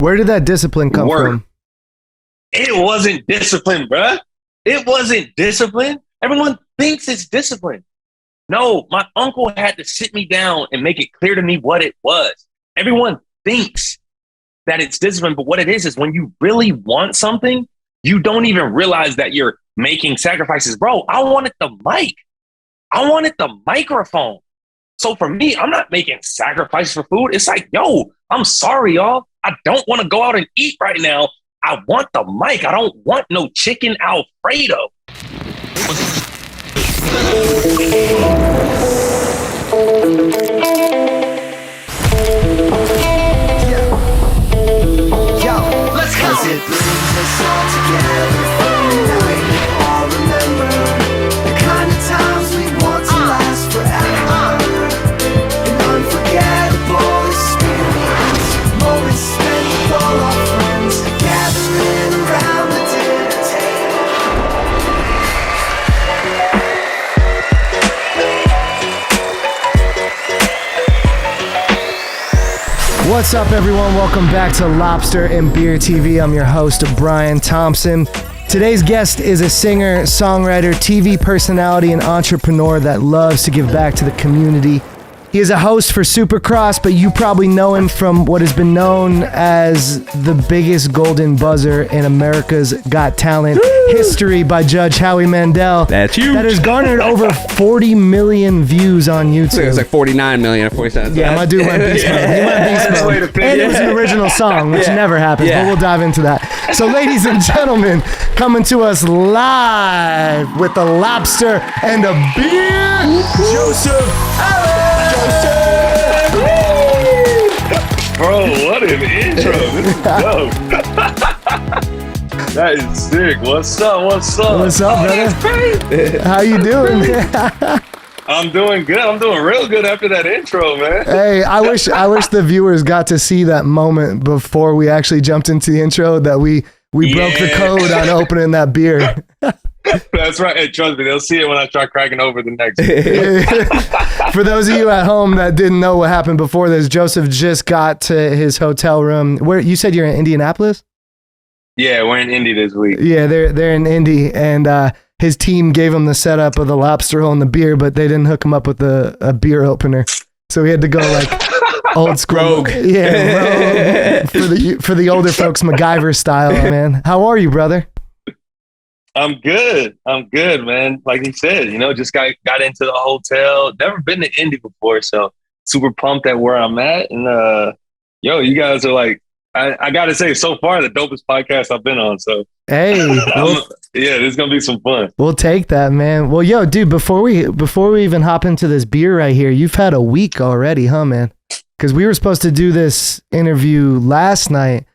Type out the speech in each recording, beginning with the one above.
Where did that discipline come from? It wasn't discipline, bruh. It wasn't discipline. Everyone thinks it's discipline. No, my uncle had to sit me down and make it clear to me what it was. Everyone thinks that it's discipline, but what it is when you really want something, you don't even realize that you're making sacrifices. Bro, I wanted the mic. I wanted the microphone. So for me, I'm not making sacrifices for food. It's like, yo, I'm sorry, y'all. I don't want to go out and eat right now. I want the mic. I don't want no chicken Alfredo. Let's go. 'Cause it brings us all together for the night. We all remember the kind of times we want to last forever. An unforgettable experience. Moments spent with all our friends, gathering around the dinner table. What's up, everyone? Welcome back to Lobster and Beer TV. I'm your host, Brian Thompson. Today's guest is a singer, songwriter, TV personality, and entrepreneur that loves to give back to the community. He is a host for Supercross, but you probably know him from what has been known as the biggest golden buzzer in America's Got Talent history by Judge Howie Mandel. That's huge. That has garnered over 40 million views on YouTube. I think it was like 49 million or 47. Yeah, my dude went beast mode. He went beast mode. And it was an original song, which never happens, but we'll dive into that. So, ladies and gentlemen, coming to us live with a lobster and a beer, Joseph Allen! Bro, what an intro. This is dope. That is sick. What's up? What's up? What's up, brother? How you doing? I'm doing good. I'm doing real good after that intro, man. Hey, I wish the viewers got to see that moment before we actually jumped into the intro that we broke the code on opening that beer. That's right. Hey, trust me, they'll see it when I try cracking over the next one. For those of you at home that didn't know what happened before this, Joseph just got to his hotel room. Where you said you're in Indianapolis? Yeah, we're in Indy this week. Yeah, they're in Indy, and his team gave him the setup of the lobster roll and the beer, but they didn't hook him up with a beer opener, so he had to go like old school. Rogue. Yeah, rogue. for the older folks, MacGyver style, man. How are you, brother? I'm good, man. Like you said, just got into the hotel. Never been to Indy before, so super pumped at where I'm at. And you guys are like, I gotta say, so far the dopest podcast I've been on. So hey, this is gonna be some fun. We'll take that, man. Well, yo, dude, before we even hop into this beer right here, you've had a week already, huh, man? Because we were supposed to do this interview last night.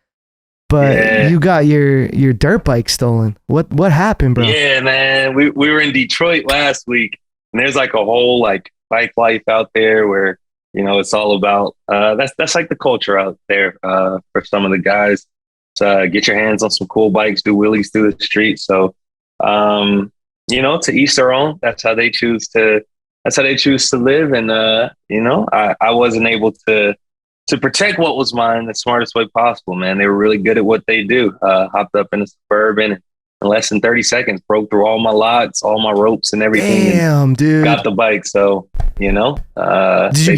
But you got your dirt bike stolen. What happened, bro? Yeah, man. We were in Detroit last week, and there's like a whole like bike life out there where it's all about that's like the culture out there for some of the guys. So get your hands on some cool bikes, do wheelies through the street. So to each their own. That's how they choose to live. And I wasn't able to protect what was mine the smartest way possible, man. They were really good at what they do. Hopped up in a Suburban and in less than 30 seconds, broke through all my lots, all my ropes and everything. Damn, dude. Got the bike. So, they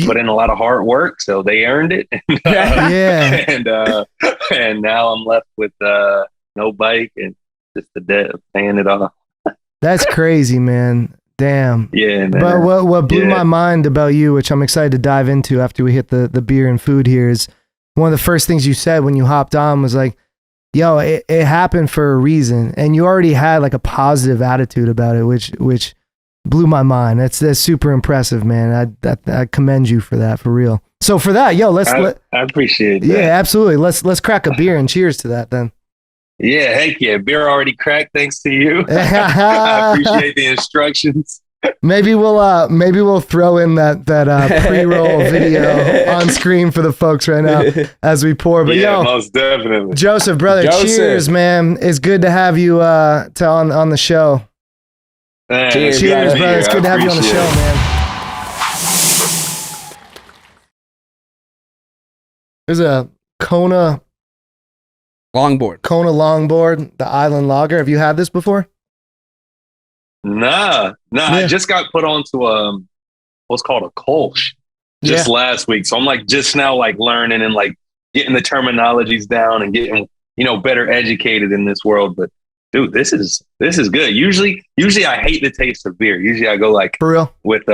put in a lot of hard work, so they earned it. And now I'm left with no bike and just the debt of paying it off. That's crazy, man. Damn. Yeah, man. But what blew my mind about you, which I'm excited to dive into after we hit the beer and food here, is one of the first things you said when you hopped on was like, yo, it happened for a reason. And you already had like a positive attitude about it, which blew my mind. That's super impressive, man. I commend you for that, for real. So for that, yo, I appreciate that. Yeah, absolutely. Let's crack a beer and cheers to that then. Yeah, heck yeah. Beer already cracked thanks to you. I appreciate the instructions. Maybe we'll throw in that pre-roll video on screen for the folks right now as we pour. But most definitely. Joseph, brother, cheers, man. It's good to have you on the show. Cheers, brother. It's good to have you on the show, man. There's a Kona Longboard. Kona longboard, the Island Lager. Have you had this before? Nah. Yeah. I just got put onto what's called a Kolsch just last week. So I'm like just now like learning and like getting the terminologies down and getting, better educated in this world. But dude, this is good. Usually I hate the taste of beer. Usually I go like For real? with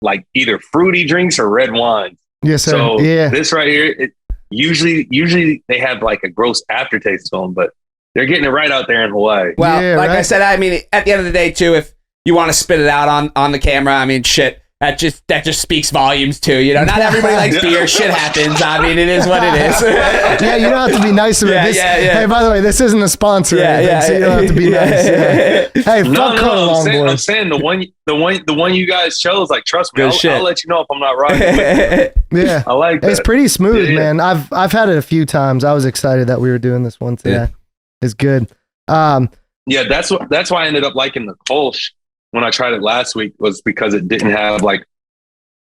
like either fruity drinks or red wine. Yes, sir. So yeah. this right here, usually they have like a gross aftertaste to them, but they're getting it right out there in Hawaii. Well, Yeah, like I right. said, I mean, at the end of the day, too, if you want to spit it out on the camera, I mean, shit, that just speaks volumes too. Not everybody likes beer. Shit happens. I mean, it is what it is. Yeah, you don't have to be nice to it. Yeah. Hey, by the way, this isn't a sponsor. or anything, so you don't have to be nice. Yeah. Hey, fuck Kona I'm longboard. saying the one you guys chose, like, trust me, Good shit. I'll let you know if I'm not right. Yeah, I like that. it's pretty smooth, Yeah. man. I've had it a few times. I was excited that we were doing this one today. Yeah. It's good. Yeah, that's why I ended up liking the Kolsch when I tried it last week, was because it didn't have like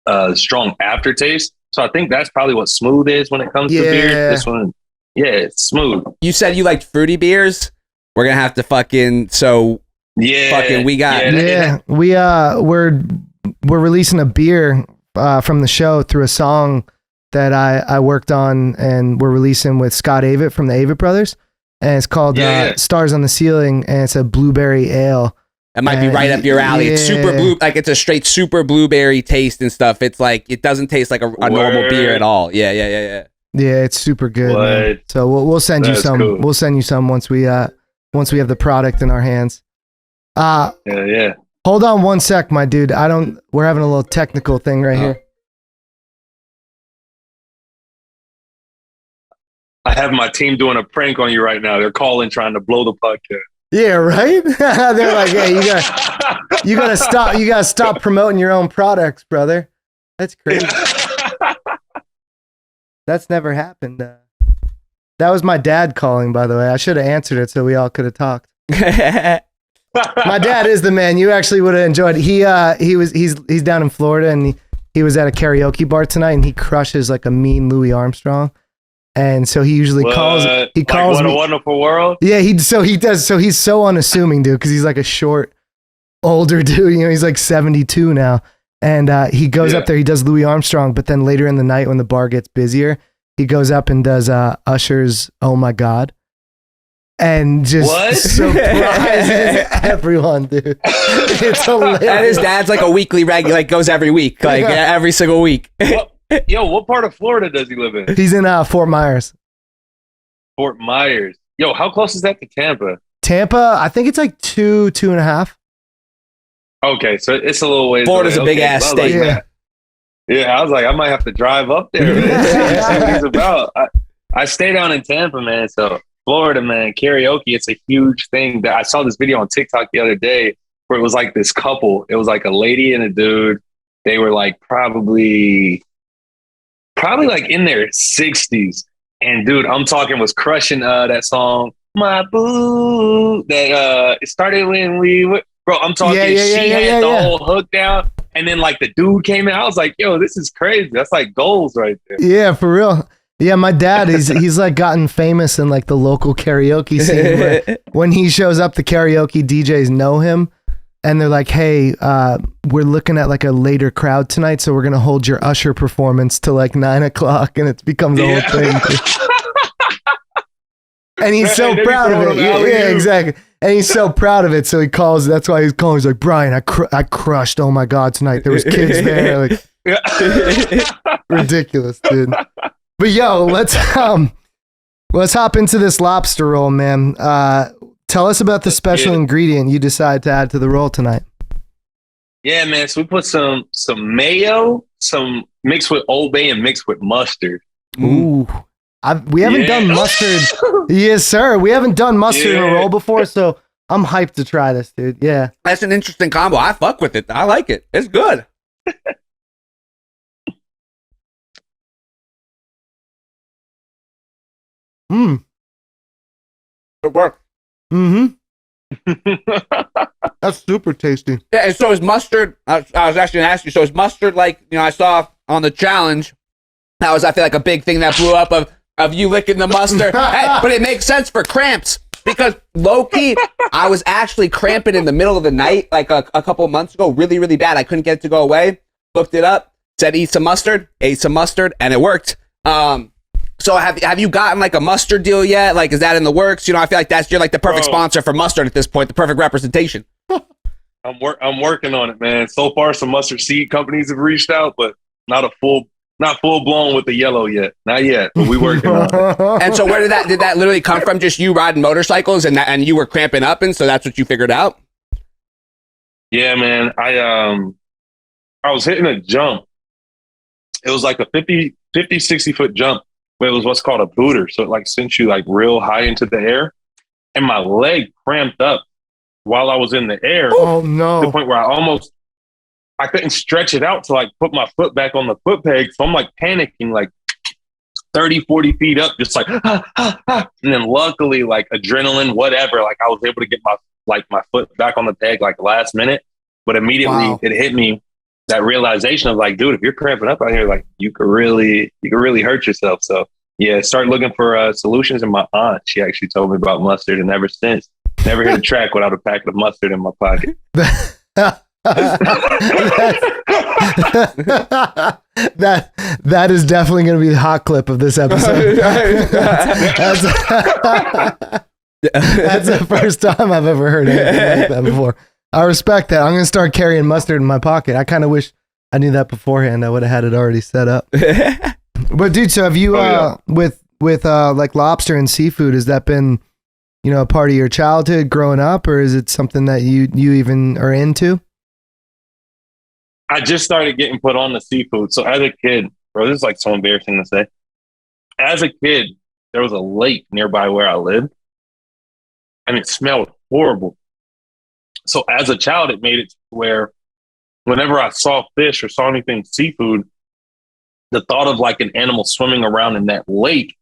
a strong aftertaste. So I think that's probably what smooth is when it comes to beer. This one, it's smooth. You said you liked fruity beers. We're gonna have to fucking we got we're releasing a beer from the show through a song that I worked on, and we're releasing with Scott Avett from the Avett Brothers, and it's called Stars on the Ceiling, and it's a blueberry ale. It might be right up your alley. It's super blue, like it's a straight super blueberry taste and stuff. It's like it doesn't taste like a normal beer at all. Yeah. Yeah, it's super good. Man. So we'll send you some. Cool. We'll send you some once we have the product in our hands. Yeah. Hold on one sec, my dude. We're having a little technical thing right here. I have my team doing a prank on you right now. They're calling, trying to blow the podcast. Yeah, right? They're like, hey, you gotta stop promoting your own products, brother. That's crazy. That's never happened. That was my dad calling, by the way. I should have answered it so we all could have talked. My dad is the man. You actually would have enjoyed it. He's down in Florida, and he was at a karaoke bar tonight, and he crushes like a mean Louis Armstrong. And so he usually calls me. What a Wonderful World? Yeah, he does. So he's so unassuming, dude, because he's like a short, older dude. He's like 72 now. And he goes up there, he does Louis Armstrong, but then later in the night when the bar gets busier, he goes up and does Usher's Oh My God. And just surprises everyone, dude. It's hilarious. And his dad's like a weekly regular, like goes every week, like every single week. What part of Florida does he live in? He's in Fort Myers. Fort Myers. Yo, how close is that to Tampa? Tampa, I think it's like 2.5. Okay, so it's a little ways. Florida's away. a big ass state. Like, yeah, I was like, I might have to drive up there. It's about. I stay down in Tampa, man. So Florida, man, karaoke, it's a huge thing. That I saw this video on TikTok the other day where it was like this couple. It was like a lady and a dude. They were like probably like in their 60s. And dude, I'm talking was crushing that song, My Boo. That it started when we were, bro. I'm talking. She had the whole hook down, and then like the dude came in. I was like, yo, this is crazy. That's like goals right there. Yeah, for real. Yeah, my dad he's like gotten famous in like the local karaoke scene. Where when he shows up, the karaoke DJs know him. And they're like, hey, we're looking at like a later crowd tonight, so we're going to hold your Usher performance to like 9:00, and it becomes a whole thing. And he's so proud of it. Yeah, exactly. And he's so proud of it, so he calls, that's why he's calling. He's like, Brian, I crushed Oh My God tonight. There was kids there. Like, ridiculous, dude. But yo, let's hop into this lobster roll, man. Tell us about the special ingredient you decided to add to the roll tonight. Yeah, man. So we put some mayo, some mixed with Old Bay and mixed with mustard. Ooh. We haven't done mustard. Yes, sir. We haven't done mustard in a roll before, so I'm hyped to try this, dude. Yeah. That's an interesting combo. I fuck with it. I like it. It's good. It works. Mm-hmm. That's super tasty. Yeah, and so is mustard. I was actually going to ask you, so is mustard like, I saw on the challenge, that was, I feel like, a big thing that blew up of of you licking the mustard. Hey, but it makes sense for cramps because low key, I was actually cramping in the middle of the night like a couple of months ago, really, really bad. I couldn't get it to go away. Looked it up, said eat some mustard, ate some mustard, and it worked. So have you gotten like a mustard deal yet? Like, is that in the works? You know, I feel like you're like the perfect sponsor for mustard at this point, the perfect representation. I'm working on it, man. So far, some mustard seed companies have reached out, but not full blown with the yellow yet. Not yet, but we working on it. And so where did that literally come from? Just you riding motorcycles and you were cramping up, and so that's what you figured out? Yeah, man. I was hitting a jump. It was like a 50, 60 foot jump. But it was what's called a booter. So it like sent you like real high into the air. And my leg cramped up while I was in the air. Oh no. To the point where I couldn't stretch it out to like put my foot back on the foot peg. So I'm like panicking like 30, 40 feet up, just like, And then luckily like adrenaline, whatever, like I was able to get my foot back on the peg like last minute. But immediately It hit me. That realization of like, dude, if you're cramping up out here, like you could really hurt yourself. So yeah, start looking for solutions. And my aunt, she actually told me about mustard, and ever since, never hit a track without a packet of mustard in my pocket. that is definitely going to be the hot clip of this episode. That's the first time I've ever heard anything like that before. I respect that. I'm going to start carrying mustard in my pocket. I kind of wish I knew that beforehand. I would have had it already set up. But dude, so have you, with like lobster and seafood, has that been, you know, a part of your childhood growing up, or is it something that you even are into? I just started getting put on the seafood. So as a kid, bro, this is like so embarrassing to say. As a kid, there was a lake nearby where I lived, and it smelled horrible. So as a child, it made it to where whenever I saw fish or saw anything seafood, the thought of like an animal swimming around in that lake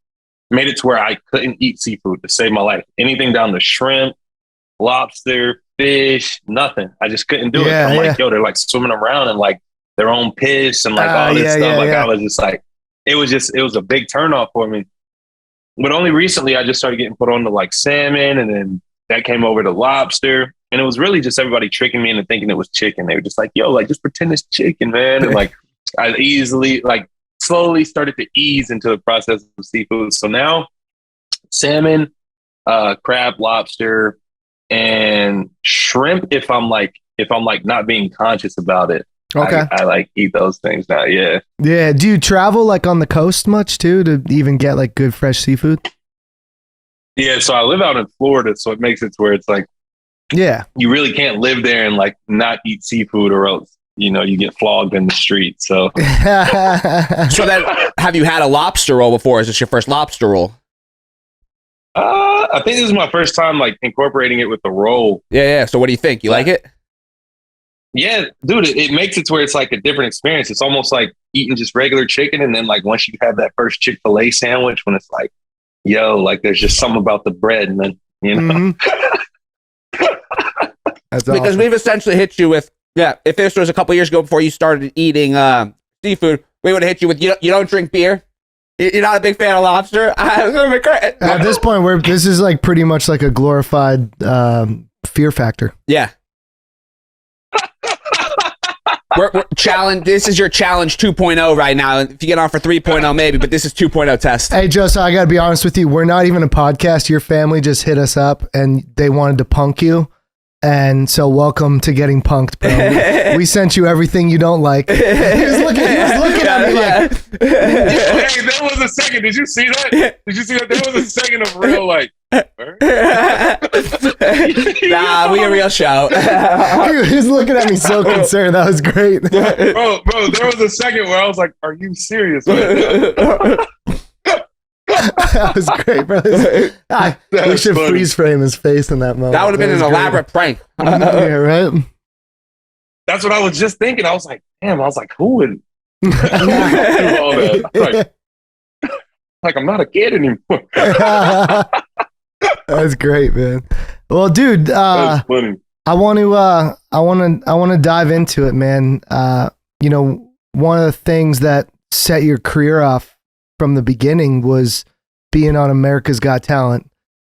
made it to where I couldn't eat seafood to save my life. Anything down to shrimp, lobster, fish, nothing. I just couldn't do it. I'm like, yo, they're like swimming around in like their own piss and like all this stuff. I was just like, it was a big turnoff for me. But only recently I just started getting put on to like salmon, and then that came over to lobster. And it was really just everybody tricking me into thinking it was chicken. They were just like, yo, like, just pretend it's chicken, man. And like, I slowly started to ease into the process of seafood. So now salmon, crab, lobster, and shrimp, if I'm not being conscious about it. Okay. I like eat those things now. Yeah. Yeah. Do you travel like on the coast much too to even get like good fresh seafood? Yeah. So I live out in Florida, so it makes it to where it's like, you really can't live there and like not eat seafood, or else, you know, you get flogged in the street. So, so that, have you had a lobster roll before? Is this your first lobster roll? I think this is my first time like incorporating it with the roll. Yeah. So what do you think? You like it? Yeah, dude, it makes it to where it's like a different experience. It's almost like eating just regular chicken, and then like once you have that first Chick-fil-A sandwich, when it's like, yo, like there's just something about the bread, and then, you know. Mm-hmm. That's because awesome. We've essentially hit you with, if this was a couple years ago before you started eating seafood, we would have hit you with, you don't drink beer? You're not a big fan of lobster? At this point, this is like pretty much like a glorified Fear Factor. Yeah. We're challenge. This is your challenge 2.0 right now. If you get on for 3.0, maybe, but this is 2.0 test. Hey, Joseph, I got to be honest with you. We're not even a podcast. Your family just hit us up and they wanted to punk you. And so welcome to getting punked, bro. We sent you everything you don't like. He was looking at me like... Hey, there was a second. Did you see that? There was a second of real like... Nah, we a real show. He was looking at me so concerned. That was great. Bro, there was a second where I was like, are you serious, man? That was great, bro. We should freeze frame his face in that moment. That would have been an elaborate prank. Yeah, right? That's what I was just thinking. I was like, damn, who would do all that? Like, I'm not a kid anymore. That's great, man. Well, dude, funny. I want to dive into it, man. You know, one of the things that set your career off from the beginning was being on America's Got Talent.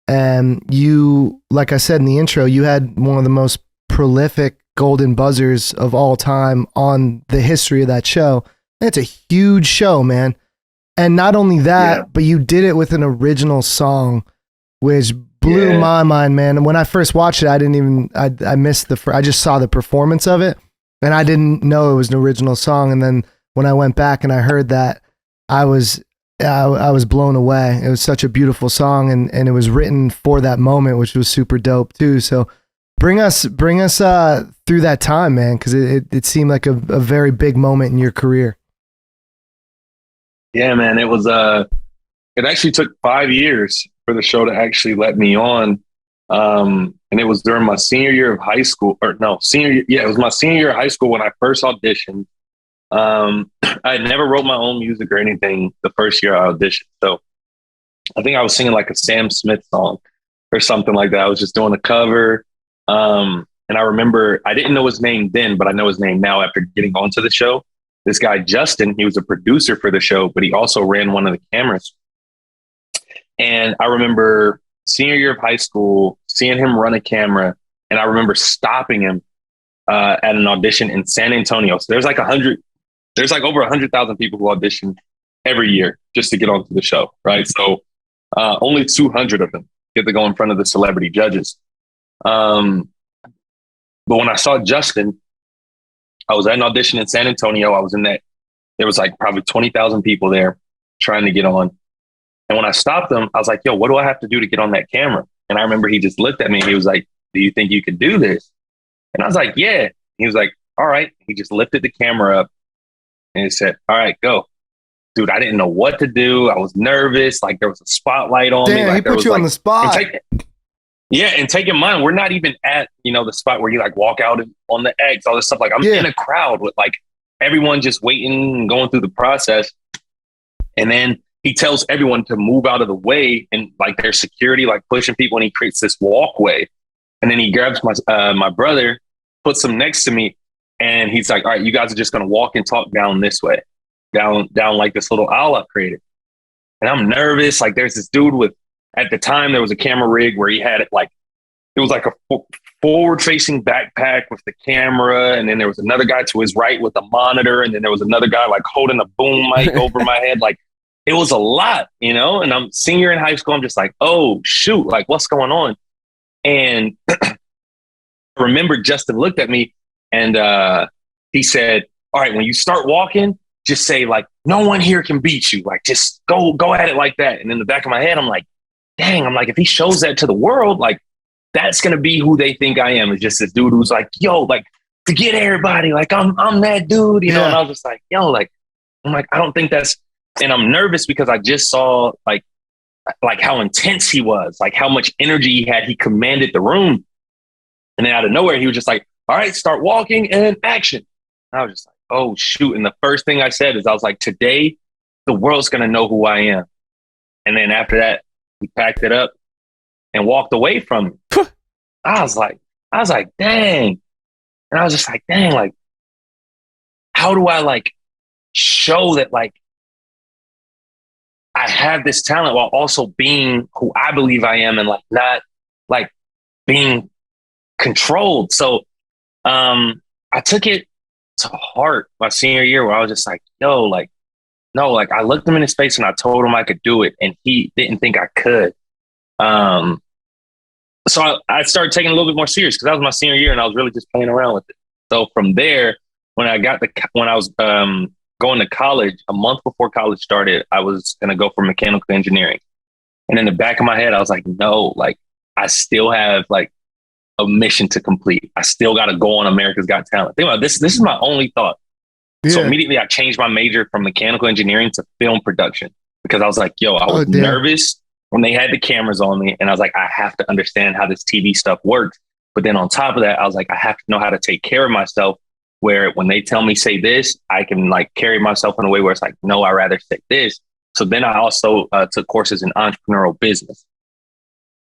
And you, like I said in the intro, you had one of the most prolific golden buzzers of all time on the history of that show. It's a huge show, man. And not only that, but you did it with an original song, which blew my mind, man. And when I first watched it, I missed I just saw the performance of it, and I didn't know it was an original song. And then when I went back and I heard that, I was blown away. It was such a beautiful song, and it was written for that moment, which was super dope too. So bring us through that time, man, because it seemed like a very big moment in your career. Yeah, man, it was it actually took 5 years for the show to actually let me on. And it was during my senior year of high school, it was my senior year of high school when I first auditioned. I had never wrote my own music or anything the first year I auditioned. So I think I was singing like a Sam Smith song or something like that. I was just doing a cover. And I remember, I didn't know his name then, but I know his name now after getting onto the show. This guy, Justin, he was a producer for the show, but he also ran one of the cameras. And I remember senior year of high school, seeing him run a camera. And I remember stopping him at an audition in San Antonio. So there's like over 100,000 people who audition every year just to get onto the show, right? So only 200 of them get to go in front of the celebrity judges. But when I saw Justin, I was at an audition in San Antonio. I was in that. There was like probably 20,000 people there trying to get on. And when I stopped him, I was like, yo, what do I have to do to get on that camera? And I remember he just looked at me. He was like, do you think you could do this? And I was like, yeah. He was like, all right. He just lifted the camera up and he said, all right, go. Dude, I didn't know what to do. I was nervous. Like there was a spotlight on me. Like, he put you on the spot. And take in mind, we're not even at, the spot where you like walk out on the X, all this stuff. Like I'm in a crowd with like everyone just waiting and going through the process. And then he tells everyone to move out of the way, and like there's security, like pushing people, and he creates this walkway. And then he grabs my brother, puts him next to me, and he's like, all right, you guys are just going to walk and talk down this way, down like this little aisle I've created. And I'm nervous. Like there's this dude at the time, there was a camera rig where he had it was like a forward-facing backpack with the camera, and then there was another guy to his right with a monitor, and then there was another guy like holding a boom mic over my head. Like it was a lot, and I'm senior in high school. I'm just like, oh shoot, like what's going on? And I remember Justin looked at me and he said, all right, when you start walking, just say like, no one here can beat you. Like just go at it like that. And in the back of my head, I'm like, dang, if he shows that to the world, like that's going to be who they think I am. It's just this dude who's like, yo, like forget everybody. Like I'm that dude, And I was just like, yo, like, I'm like, I don't think that's, and I'm nervous because I just saw like how intense he was, like how much energy he had. He commanded the room. And then out of nowhere, he was just like, all right, start walking and action. And I was just like, oh shoot. And the first thing I said is I was like, today the world's going to know who I am. And then after that, he packed it up and walked away from me. I was like, dang. And I was just like, dang, like, how do I like show that like I have this talent while also being who I believe I am and like not like being controlled. So I took it to heart my senior year where I was just like, yo, like, no, like I looked him in his face and I told him I could do it, and he didn't think I could. So I started taking it a little bit more serious because that was my senior year and I was really just playing around with it. So from there, when I was going to college, a month before college started, I was going to go for mechanical engineering. And in the back of my head, I was like, no, like I still have like a mission to complete. I still got to go on America's Got Talent. Think about this. This is my only thought. Yeah. So immediately I changed my major from mechanical engineering to film production because I was like, yo, I was nervous when they had the cameras on me. And I was like, I have to understand how this TV stuff works. But then on top of that, I was like, I have to know how to take care of myself, where when they tell me say this, I can like carry myself in a way where it's like, no, I'd rather say this. So then I also took courses in entrepreneurial business.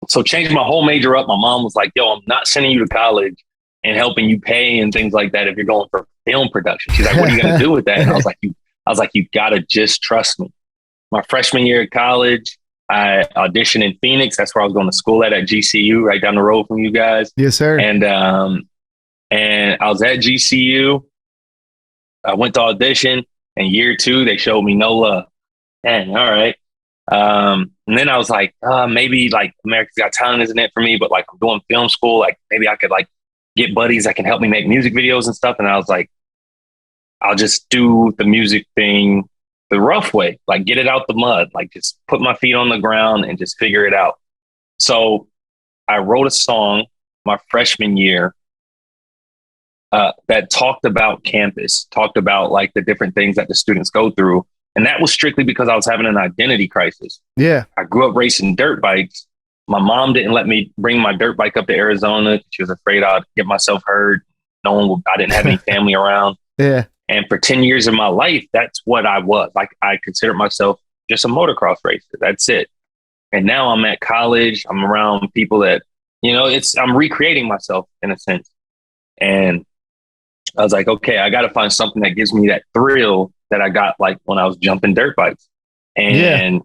So changed my whole major up. My mom was like, yo, I'm not sending you to college and helping you pay and things like that if you're going for film production. She's like, what are you going to do with that? And I was like, you got to just trust me. My freshman year at college, I auditioned in Phoenix. That's where I was going to school at GCU, right down the road from you guys. Yes, sir. And I was at GCU. I went to audition, and year 2, they showed me no love. And all right. And then I was like, maybe like America's Got Talent isn't it for me, but like I'm doing film school. Like maybe I could like get buddies that can help me make music videos and stuff. And I was like, I'll just do the music thing the rough way, like get it out the mud, like just put my feet on the ground and just figure it out. So I wrote a song my freshman year that talked about campus, talked about like the different things that the students go through. And that was strictly because I was having an identity crisis. Yeah. I grew up racing dirt bikes. My mom didn't let me bring my dirt bike up to Arizona. She was afraid I'd get myself hurt. I didn't have any family around. Yeah. And for 10 years of my life, that's what I was. Like I considered myself just a motocross racer. That's it. And now I'm at college. I'm around people that, I'm recreating myself in a sense. And I was like, okay, I got to find something that gives me that thrill that I got like when I was jumping dirt bikes. And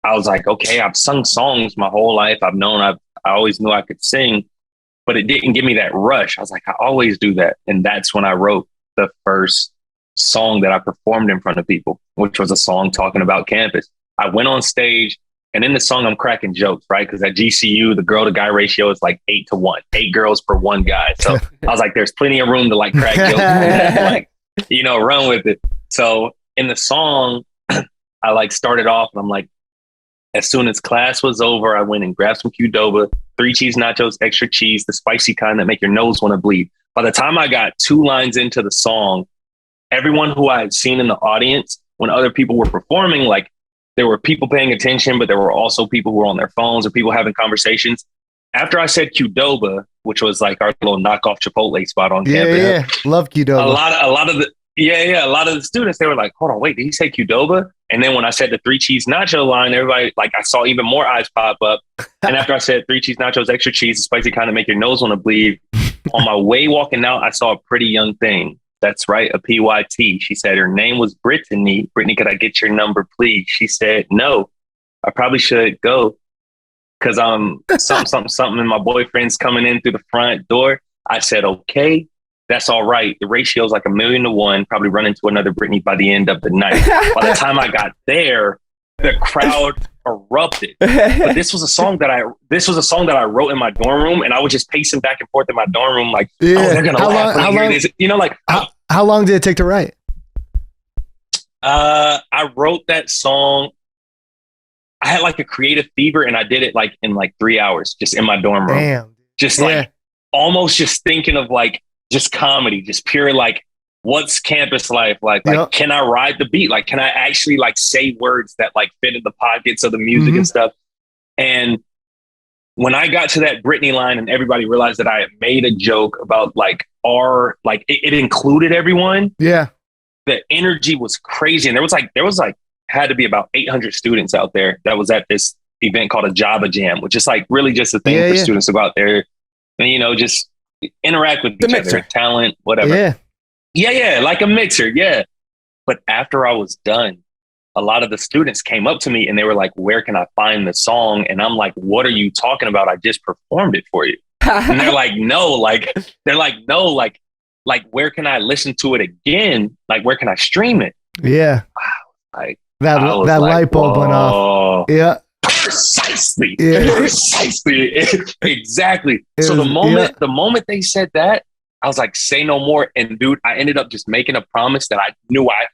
I was like, okay, I've sung songs my whole life. I always knew I could sing, but it didn't give me that rush. I was like, I always do that. And that's when I wrote the first song that I performed in front of people, which was a song talking about campus. I went on stage, and in the song, I'm cracking jokes, right? Because at GCU, the girl to guy ratio is like 8-to-1, 8 girls per 1 guy. So I was like, there's plenty of room to like crack jokes and like, run with it. So in the song, I like started off and I'm like, as soon as class was over, I went and grabbed some Qdoba, 3 cheese nachos, extra cheese, the spicy kind that make your nose want to bleed. By the time I got 2 lines into the song, everyone who I had seen in the audience, when other people were performing, like there were people paying attention, but there were also people who were on their phones or people having conversations. After I said Qdoba, which was like our little knockoff Chipotle spot on campus. Yeah, love Qdoba. A lot of the students, they were like, hold on, wait, did he say Qdoba? And then when I said the 3 cheese nacho line, everybody, like I saw even more eyes pop up. And after I said 3 cheese nachos, extra cheese, the spicy kind of make your nose want to bleed. On my way walking out, I saw a pretty young thing. That's right, a PYT. She said her name was Brittany. Brittany, could I get your number, please? She said, no, I probably should go because something, and my boyfriend's coming in through the front door. I said, okay, that's all right. The ratio is like 1,000,000-to-1, probably run into another Brittany by the end of the night. By the time I got there, the crowd erupted. But this was a song that I wrote in my dorm room, and I was just pacing back and forth in my dorm room, like, oh, they're gonna laugh when they hear this. How long did it take to write? I wrote that song. I had like a creative fever, and I did it like in like 3 hours, just in my dorm room. Damn. Just like almost just thinking of like just comedy, just pure like, what's campus life like? Like, can I ride the beat? Like, can I actually like say words that like fit in the pockets of the music and stuff? And when I got to that Britney line and everybody realized that I had made a joke about like it included everyone. Yeah. The energy was crazy. And there was had to be about 800 students out there that was at this event called a Java Jam, which is like really just a thing for students to go out there and, just interact with each other, talent, whatever. Yeah, like a mixer, yeah. But after I was done, a lot of the students came up to me and they were like, where can I find the song? And I'm like, what are you talking about? I just performed it for you. And they're like, no, like, where can I listen to it again? Like, where can I stream it? Yeah. Wow. Like, that light bulb went off. Yeah. Precisely. Yeah. Precisely. Exactly. So the moment they said that, I was like, say no more. And dude, I ended up just making a promise that I knew I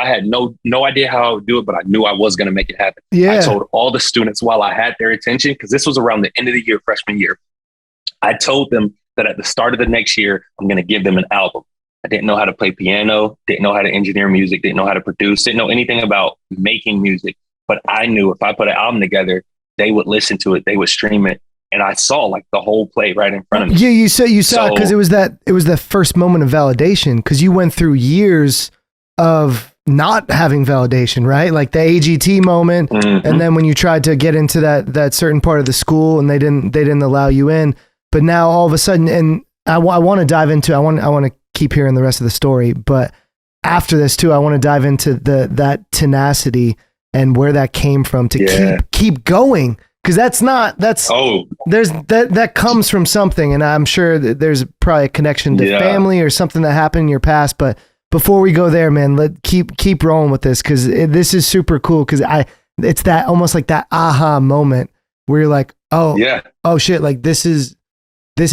had no idea how I would do it, but I knew I was going to make it happen. Yeah. I told all the students while I had their attention, because this was around the end of the year, freshman year. I told them that at the start of the next year, I'm going to give them an album. I didn't know how to play piano, didn't know how to engineer music, didn't know how to produce, didn't know anything about making music. But I knew if I put an album together, they would listen to it, they would stream it. And I saw like the whole play right in front of me. Yeah, you saw it because it was the first moment of validation, because you went through years of not having validation, right? Like the AGT moment, and then when you tried to get into that certain part of the school and they didn't allow you in. But now all of a sudden, and I want to dive into, I want to keep hearing the rest of the story, but after this too, I want to dive into that tenacity and where that came from to keep going. Because that comes from something, and I'm sure that there's probably a connection to family or something that happened in your past. But before we go there, man, let's keep rolling with this, because this is super cool. Because it's that almost like that aha moment where you're like, oh shit, like this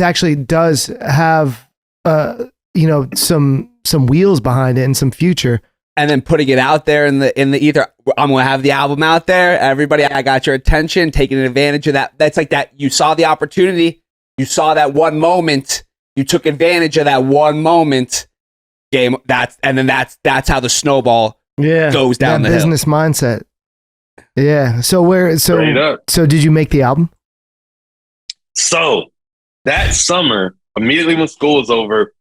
actually does have some wheels behind it and some future. And then putting it out there in the ether. I'm gonna have the album out there. Everybody, I got your attention. Taking advantage of that. That's like that. You saw the opportunity. You saw that one moment. You took advantage of that one moment. That's how the snowball goes down the business hill. Mindset. Yeah. So did you make the album? So that summer, immediately when school was over,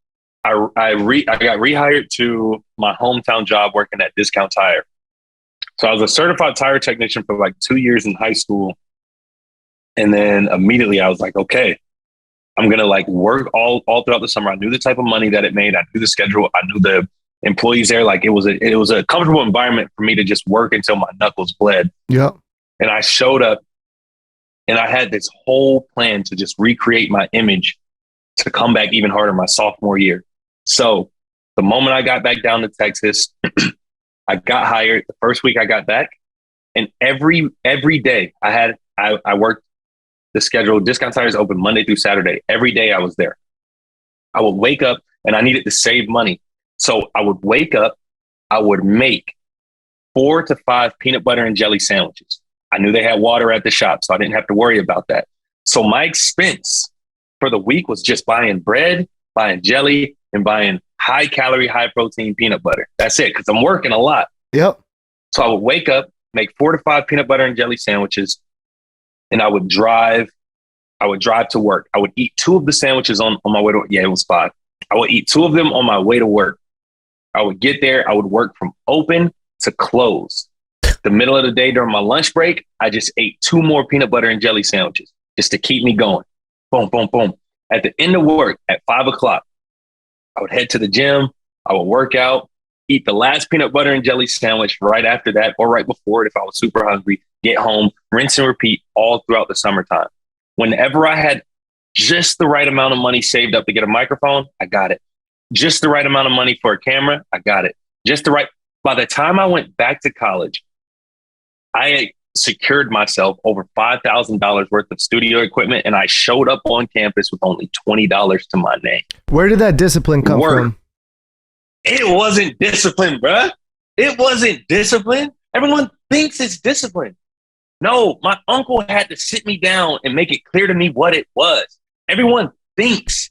I got rehired to my hometown job working at Discount Tire. So I was a certified tire technician for like 2 years in high school. And then immediately I was like, okay, I'm going to like work all throughout the summer. I knew the type of money that it made. I knew the schedule. I knew the employees there. Like it was a comfortable environment for me to just work until my knuckles bled. Yep. And I showed up and I had this whole plan to just recreate my image to come back even harder my sophomore year. So the moment I got back down to Texas, I got hired. The first week I got back, and every day I worked the schedule. Discount Tires open Monday through Saturday. Every day I was there. I would wake up and I needed to save money. So I would wake up, I would make 4 to 5 peanut butter and jelly sandwiches. I knew they had water at the shop, so I didn't have to worry about that. So my expense for the week was just buying bread, buying jelly, and buying high calorie, high protein peanut butter. That's it, because I'm working a lot. Yep. So I would wake up, make 4 to 5 peanut butter and jelly sandwiches, and I would drive to work. I would eat 2 of the sandwiches on my way to work. Yeah, it was 5. I would eat 2 of them on my way to work. I would get there. I would work from open to close. The middle of the day during my lunch break, I just ate 2 more peanut butter and jelly sandwiches just to keep me going. Boom, boom, boom. At the end of work at 5 o'clock, I would head to the gym. I would work out, eat the last peanut butter and jelly sandwich right after that or right before it if I was super hungry, get home, rinse and repeat all throughout the summertime. Whenever I had just the right amount of money saved up to get a microphone, I got it. Just the right amount of money for a camera, I got it. By the time I went back to college, I secured myself over $5,000 worth of studio equipment, and I showed up on campus with only $20 to my name. Where did that discipline come from? It wasn't discipline, bruh. It wasn't discipline. Everyone thinks it's discipline. No, my uncle had to sit me down and make it clear to me what it was. Everyone thinks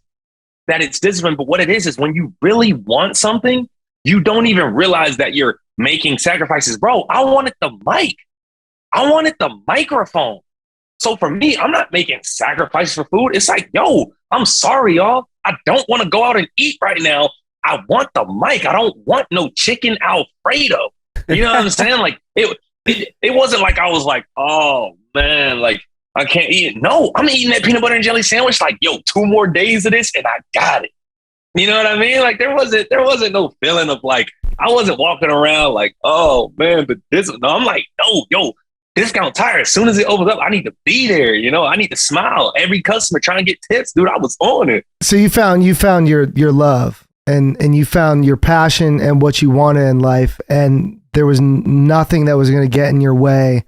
that it's discipline, but what it is when you really want something, you don't even realize that you're making sacrifices. Bro, I wanted the mic. I wanted the microphone. So for me, I'm not making sacrifices for food. It's like, yo, I'm sorry, y'all. I don't want to go out and eat right now. I want the mic. I don't want no chicken Alfredo. You know what I'm saying? Like it wasn't like I was like, oh man, like I can't eat it. No, I'm eating that peanut butter and jelly sandwich. Like, yo, 2 more days of this and I got it. You know what I mean? Like there wasn't no feeling of like, I wasn't walking around like, oh man, but no, I'm like, no, yo, Discount Tire, as soon as it opens up, I need to be there. You know, I need to smile. Every customer trying to get tips, dude. I was on it. So you found your love and you found your passion and what you wanted in life, and there was nothing that was going to get in your way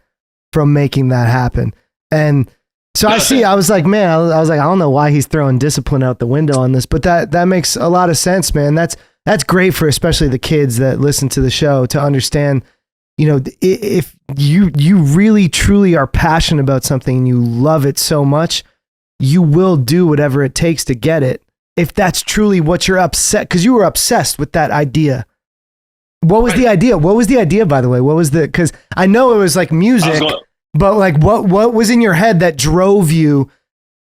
from making that happen. And so I was like, man, I was like, I don't know why he's throwing discipline out the window on this, but that makes a lot of sense, man. That's great for especially the kids that listen to the show to understand. You know, if you really truly are passionate about something and you love it so much, you will do whatever it takes to get it. If that's truly what you're upset, because you were obsessed with that idea. What was the idea? What was the idea, by the way? What was because I know it was like music, but like what was in your head that drove you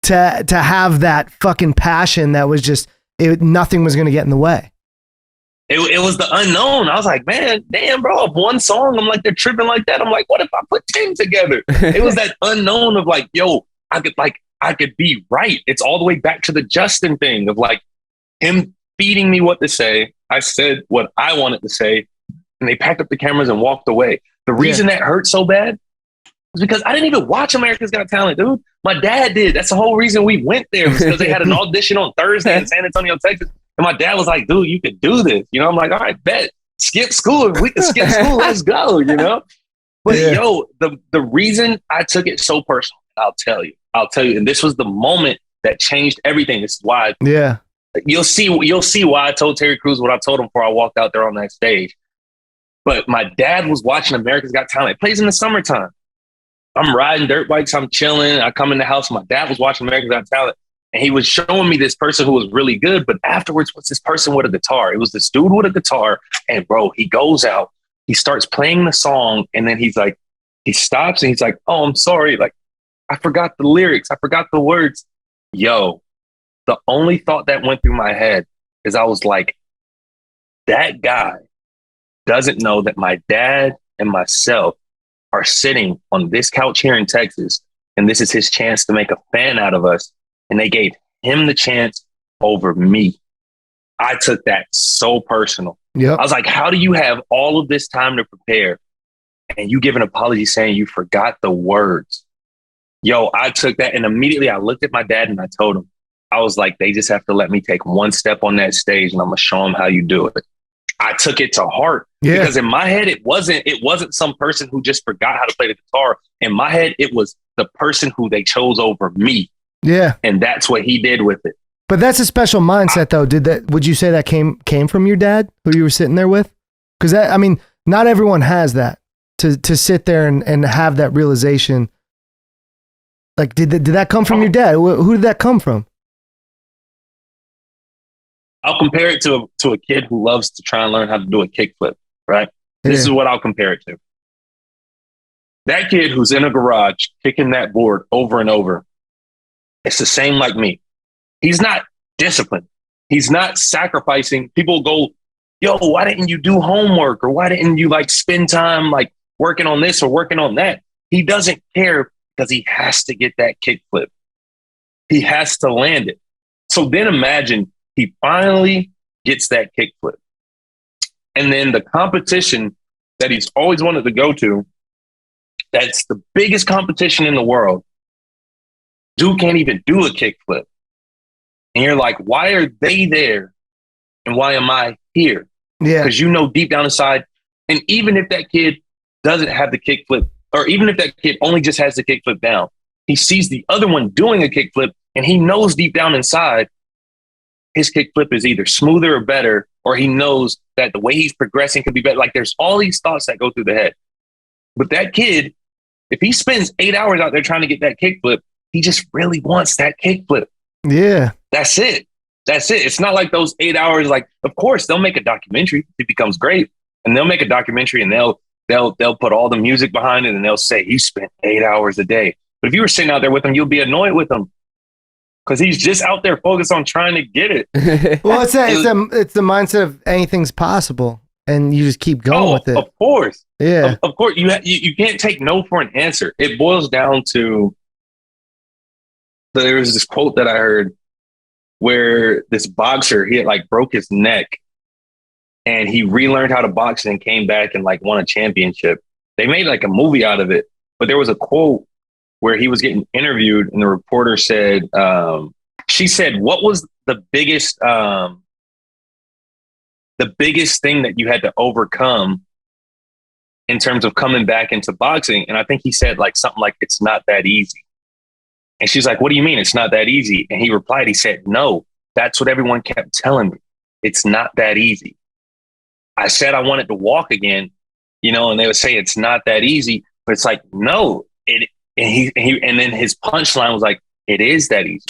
to have that fucking passion that was just, nothing was going to get in the way? It was the unknown. I was like, man, damn, bro, one song, I'm like, they're tripping like that. I'm like, what if I put 10 together? It was that unknown of like, yo, I could be right. It's all the way back to the Justin thing of like him feeding me what to say. I said what I wanted to say, and they packed up the cameras and walked away. The reason that hurt so bad was because I didn't even watch America's Got Talent, dude. My dad did. That's the whole reason we went there, was because they had an audition on Thursday in San Antonio, Texas. And my dad was like, dude, you could do this. You know, I'm like, all right, bet. Skip school. If we can skip school, let's go, you know? But yo, the reason I took it so personal, I'll tell you. And this was the moment that changed everything. This is why. Yeah. You'll see why I told Terry Crews what I told him before I walked out there on that stage. But my dad was watching America's Got Talent. It plays in the summertime. I'm riding dirt bikes. I'm chilling. I come in the house. My dad was watching America's Got Talent. And he was showing me this person who was really good. But afterwards, what's this person with a guitar? It was this dude with a guitar. And bro, he goes out. He starts playing the song. And then he's like, he stops and he's like, oh, I'm sorry. Like, I forgot the lyrics. I forgot the words. Yo, the only thought that went through my head is I was like, that guy doesn't know that my dad and myself are sitting on this couch here in Texas. And this is his chance to make a fan out of us. And they gave him the chance over me. I took that so personal. Yep. I was like, how do you have all of this time to prepare and you give an apology saying you forgot the words? Yo, I took that and immediately I looked at my dad and I told him, I was like, they just have to let me take one step on that stage and I'm going to show them how you do it. I took it to heart because in my head, it wasn't some person who just forgot how to play the guitar. In my head, it was the person who they chose over me. Yeah. And that's what he did with it. But that's a special mindset though. Would you say that came from your dad who you were sitting there with? Because I mean, not everyone has that to sit there and have that realization. Like, did that come from your dad? Who did that come from? I'll compare it to a kid who loves to try and learn how to do a kickflip, right? This is what I'll compare it to. That kid who's in a garage kicking that board over and over, it's the same like me. He's not disciplined. He's not sacrificing. People go, yo, why didn't you do homework? Or why didn't you like spend time like working on this or working on that? He doesn't care because he has to get that kickflip. He has to land it. So then imagine he finally gets that kickflip. And then the competition that he's always wanted to go to, that's the biggest competition in the world. Dude can't even do a kickflip. And you're like, why are they there? And why am I here? Yeah. Because you know deep down inside, and even if that kid doesn't have the kickflip, or even if that kid only just has the kickflip down, he sees the other one doing a kickflip, and he knows deep down inside his kickflip is either smoother or better, or he knows that the way he's progressing could be better. Like there's all these thoughts that go through the head. But that kid, if he spends 8 hours out there trying to get that kickflip, he just really wants that kickflip. Yeah. That's it. It's not like those 8 hours. Like, of course, they'll make a documentary if it becomes great, and they'll make a documentary and they'll put all the music behind it and they'll say he spent 8 hours a day. But if you were sitting out there with him, you'll be annoyed with him because he's just out there focused on trying to get it. Well, it's the mindset of anything's possible, and you just keep going with it. Of course, yeah, of course. You can't take no for an answer. It boils down to, there was this quote that I heard where this boxer, he had like broke his neck and he relearned how to box and came back and like won a championship. They made like a movie out of it, but there was a quote where he was getting interviewed and the reporter said, she said, what was the biggest thing that you had to overcome in terms of coming back into boxing? And I think he said like something like, it's not that easy. And she's like, what do you mean it's not that easy? And he replied, he said, no, that's what everyone kept telling me. It's not that easy. I said I wanted to walk again, and they would say it's not that easy, but it's like, no, and then his punchline was like, it is that easy.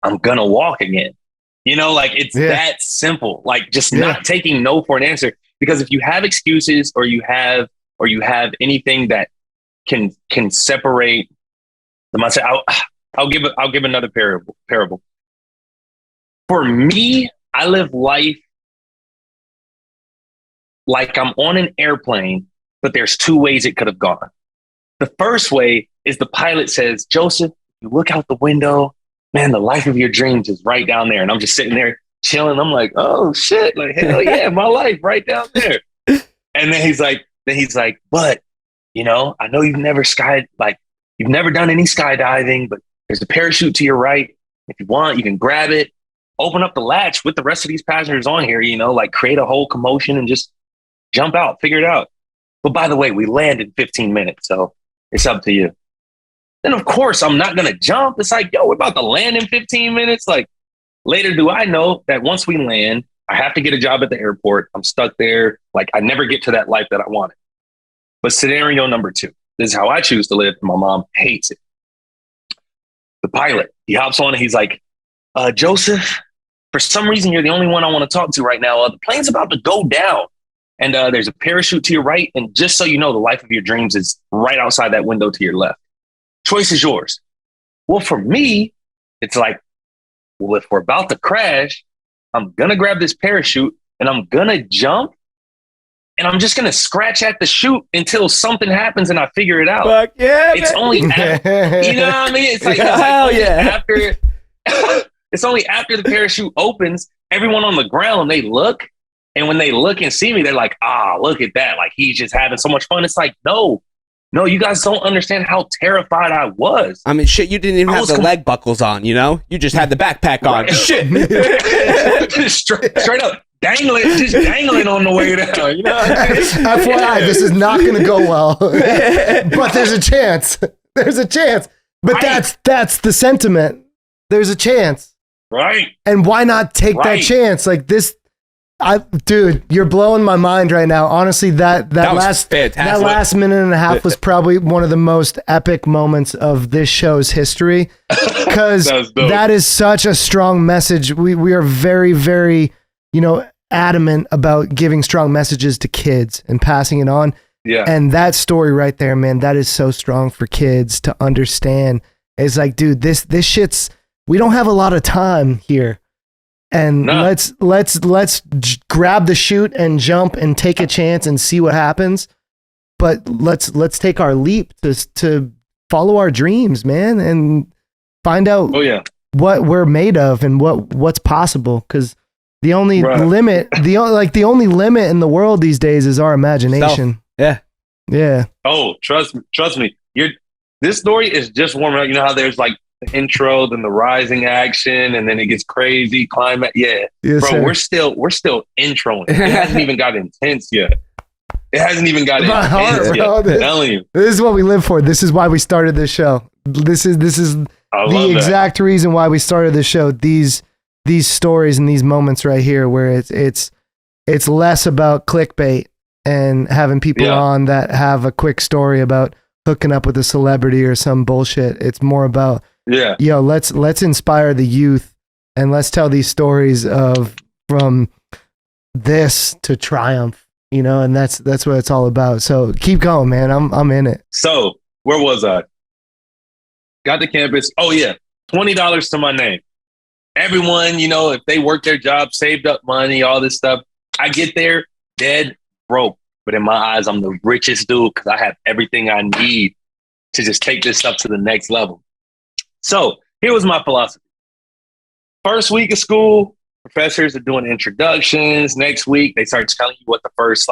I'm going to walk again. Like it's that simple, like just not taking no for an answer. Because if you have excuses or you have anything that can separate the mindset, I'll give another parable. For me, I live life like I'm on an airplane, but there's two ways it could have gone. The first way is the pilot says, Joseph, you look out the window, man, the life of your dreams is right down there. And I'm just sitting there chilling. I'm like, oh shit, like hell yeah, my life right down there. And then he's like, then he's like, but, I know you've never you've never done any skydiving, but there's a parachute to your right. If you want, you can grab it, open up the latch with the rest of these passengers on here, create a whole commotion and just jump out, figure it out. But by the way, we land in 15 minutes, so it's up to you. Then, of course, I'm not going to jump. It's like, yo, we're about to land in 15 minutes. Like, later do I know that once we land, I have to get a job at the airport. I'm stuck there. Like, I never get to that life that I wanted. But scenario number 2, this is how I choose to live. My mom hates it. The pilot, he hops on and he's like, Joseph, for some reason, you're the only one I want to talk to right now. The plane's about to go down. And there's a parachute to your right. And just so you know, the life of your dreams is right outside that window to your left. Choice is yours. Well, for me, it's like, well, if we're about to crash, I'm going to grab this parachute and I'm going to jump and I'm just going to scratch at the chute until something happens and I figure it out. Fuck yeah, it's man. only, you know what I mean? It's like, Hell yeah. It's only after the parachute opens, everyone on the ground, they look. And when they look and see me, they're like, look at that. Like, he's just having so much fun. It's like, no, you guys don't understand how terrified I was. I mean, shit, you didn't even have the leg buckles on, You just had the backpack on. Right. Shit. straight up. Dangling on the way down. FYI, this is not going to go well. But there's a chance. There's a chance. But right. that's the sentiment. There's a chance. Right. And why not take that chance? Like this, dude, you're blowing my mind right now. Honestly, that last minute and a half was probably one of the most epic moments of this show's history. Because that is such a strong message. We are very, very, adamant about giving strong messages to kids and passing it on. Yeah. And that story right there, man, that is so strong for kids to understand. It's like, dude, this shit's, we don't have a lot of time here. And let's grab the chute and jump and take a chance and see what happens. But let's take our leap to follow our dreams, man, and find out what we're made of and what's possible. Because the only limit, the only limit in the world these days is our imagination. Yeah. Oh, trust me. This story is just warming up. You know how there's like the intro, then the rising action, and then it gets crazy, climax. Yeah, yes, bro, sir. we're still introing. It hasn't even got intense yet. I'm telling you. This is what we live for. This is why we started this show. This is the exact reason why we started this show. These stories and these moments right here, where it's less about clickbait and having people on that have a quick story about hooking up with a celebrity or some bullshit. It's more about let's inspire the youth and let's tell these stories of from this to triumph, and that's what it's all about. So keep going, man. I'm in it. So where was I? Got to campus. Oh yeah, $20 to my name. Everyone, if they work their job, saved up money, all this stuff. I get there dead broke, but in my eyes, I'm the richest dude because I have everything I need to just take this stuff to the next level. So here was my philosophy. First week of school, professors are doing introductions. Next week, they start telling you what the first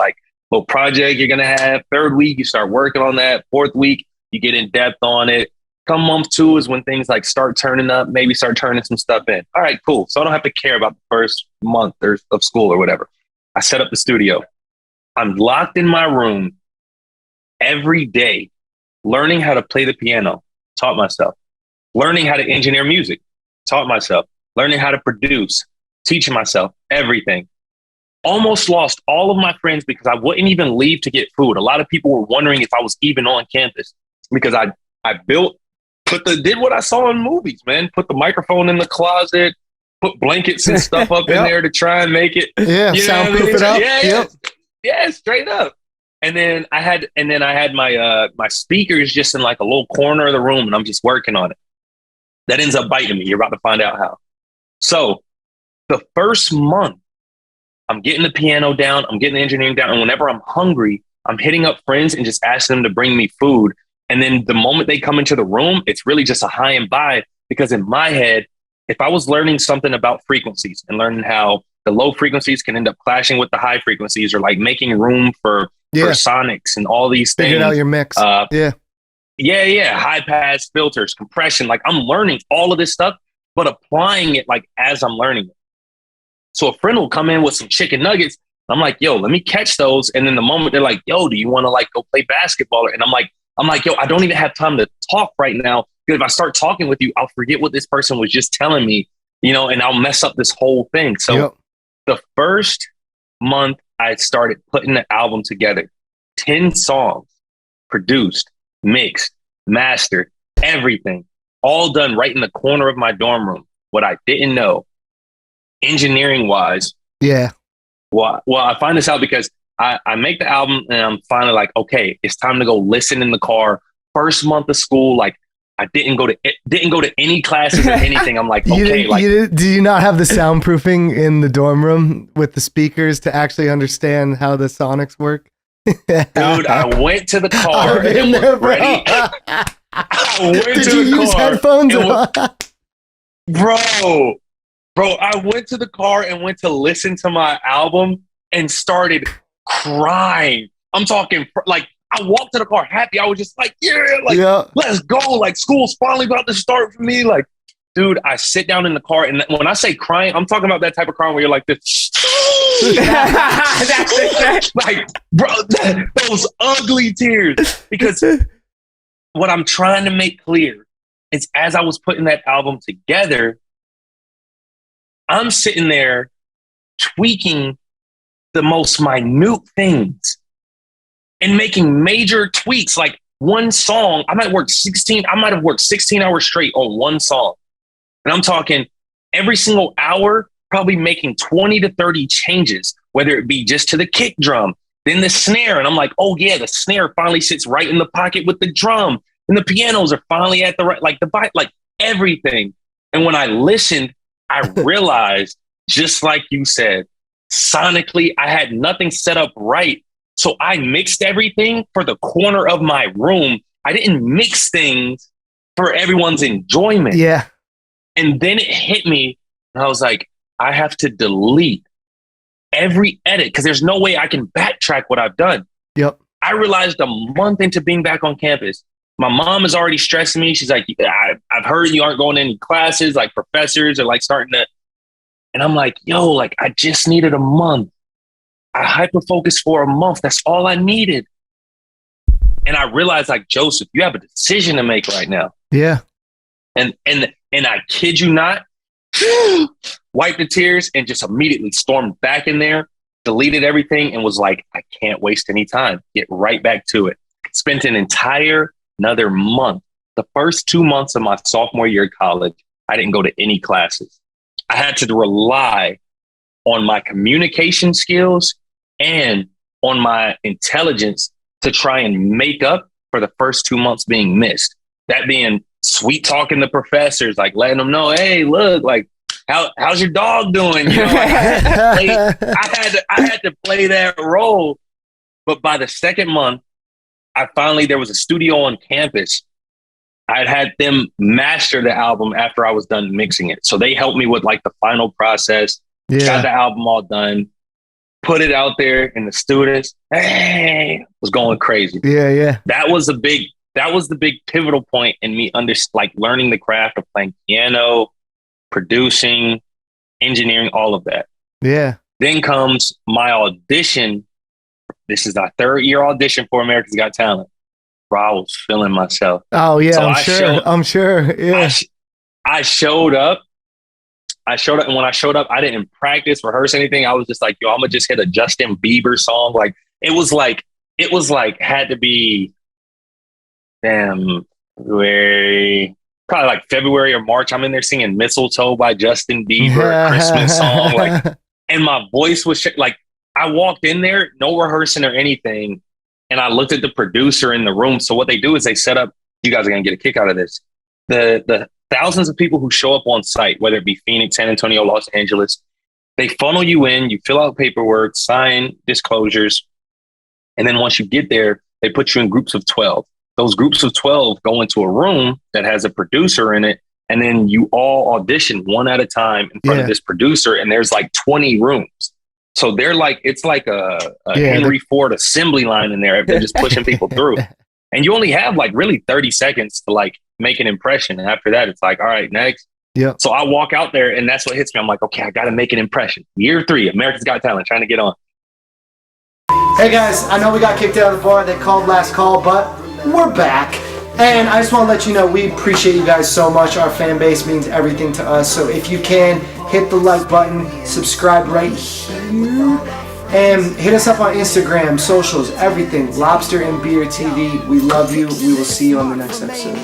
little project you're going to have. Third week, you start working on that. Fourth week, you get in depth on it. Come month 2 is when things start turning up, maybe start turning some stuff in. All right, cool. So I don't have to care about the first month of school or whatever. I set up the studio. I'm locked in my room every day, learning how to play the piano, taught myself, learning how to engineer music, taught myself, learning how to produce, teaching myself everything. Almost lost all of my friends because I wouldn't even leave to get food. A lot of people were wondering if I was even on campus because I did what I saw in movies, man. Put the microphone in the closet, put blankets and stuff up in there to try and make it. Yeah, soundproof it up. Yeah, straight up. And then I had my my speakers just in a little corner of the room, and I'm just working on it. That ends up biting me. You're about to find out how. So the first month, I'm getting the piano down, I'm getting the engineering down, and whenever I'm hungry, I'm hitting up friends and just asking them to bring me food. And then the moment they come into the room, it's really just a high and by, because in my head, if I was learning something about frequencies and learning how the low frequencies can end up clashing with the high frequencies, or making room for Yeah. for sonics and all these things. Figured out your mix. Yeah. Yeah. High pass filters, compression. Like I'm learning all of this stuff, but applying it like as I'm learning it. So a friend will come in with some chicken nuggets. I'm like, yo, let me catch those. And then the moment they're like, yo, do you want to like go play basketball? And I'm like, yo, I don't even have time to talk right now. Because if I start talking with you, I'll forget what this person was just telling me, you know, and I'll mess up this whole thing. So the first month I started putting the album together, 10 songs produced, mixed, mastered, everything, all done right in the corner of my dorm room. What I didn't know, engineering wise. Yeah. Well, I find this out because I make the album and I'm finally like, okay, it's time to go listen in the car. First month of school, like I didn't go to any classes or anything. I'm like, okay, do you not have the soundproofing in the dorm room with the speakers to actually understand how the sonics work? Dude, I went to the car and was ready. I went Did to you the use car headphones? Bro, I went to the car and went to listen to my album and started crying. I'm talking like I walked to the car happy. I was just like, let's go. Like school's finally about to start for me. Like, dude, I sit down in the car and when I say crying, I'm talking about that type of crying where you're like this. Like, bro, those ugly tears. Because what I'm trying to make clear is as I was putting that album together, I'm sitting there tweaking the most minute things and making major tweaks. Like one song, I might have worked 16 hours straight on one song. And I'm talking every single hour, probably making 20 to 30 changes, whether it be just to the kick drum, then the snare. And I'm like, oh yeah, the snare finally sits right in the pocket with the drum. And the pianos are finally at the right, like everything. And when I listened, I realized, just like you said, sonically, I had nothing set up right. So I mixed everything for the corner of my room. I didn't mix things for everyone's enjoyment. Yeah. And then it hit me, and I was like, I have to delete every edit because there's no way I can backtrack what I've done. Yep. I realized a month into being back on campus, my mom is already stressing me. She's like, I've heard you aren't going to any classes, like professors are like starting to. And I'm like, yo, like I just needed a month. I hyper-focused for a month. That's all I needed. And I realized like, Joseph, you have a decision to make right now. Yeah. And I kid you not, wiped the tears and just immediately stormed back in there, deleted everything and was like, I can't waste any time. Get right back to it. Spent another month. The first 2 months of my sophomore year of college, I didn't go to any classes. I had to rely on my communication skills and on my intelligence to try and make up for the first 2 months being missed. That being sweet talking to professors, like letting them know, hey, look, like, how's your dog doing? You know, like I had to play that role. But by the second month, there was a studio on campus. I'd had them master the album after I was done mixing it. So they helped me with like the final process, got the album all done, put it out there, and the students, was going crazy. Yeah. That was the big pivotal point in me learning the craft of playing piano, producing, engineering, all of that. Yeah. Then comes my audition. This is our third year audition for America's Got Talent. Bro, I was feeling myself. Oh yeah, so I'm sure. Yeah. I showed up. And when I showed up, I didn't practice, rehearse anything. I was just like, yo, I'm gonna just hit a Justin Bieber song. Like it was like had to be February, probably like February or March. I'm in there singing Mistletoe by Justin Bieber, a Christmas song. Like, and my voice was like, I walked in there, no rehearsing or anything. And I looked at the producer in the room. So what they do is they set up, you guys are going to get a kick out of this. The thousands of people who show up on site, whether it be Phoenix, San Antonio, Los Angeles, they funnel you in, you fill out paperwork, sign disclosures. And then once you get there, they put you in groups of 12. Those groups of 12 go into a room that has a producer in it. And then you all audition one at a time in front of this producer. And there's like 20 rooms. So they're like, it's like a Yeah, Henry Ford assembly line in there. They're just pushing people through. And you only have like really 30 seconds to like make an impression. And after that, it's like, all right, next. Yep. So I walk out there and that's what hits me. I'm like, okay, I got to make an impression. Year 3, America's Got Talent, trying to get on. Hey guys, I know we got kicked out of the bar. They called last call, but we're back. And I just want to let you know we appreciate you guys so much. Our fan base means everything to us. So if you can, hit the like button, subscribe right here, and hit us up on Instagram, socials, everything. Lobster and Beer TV. We love you. We will see you on the next episode.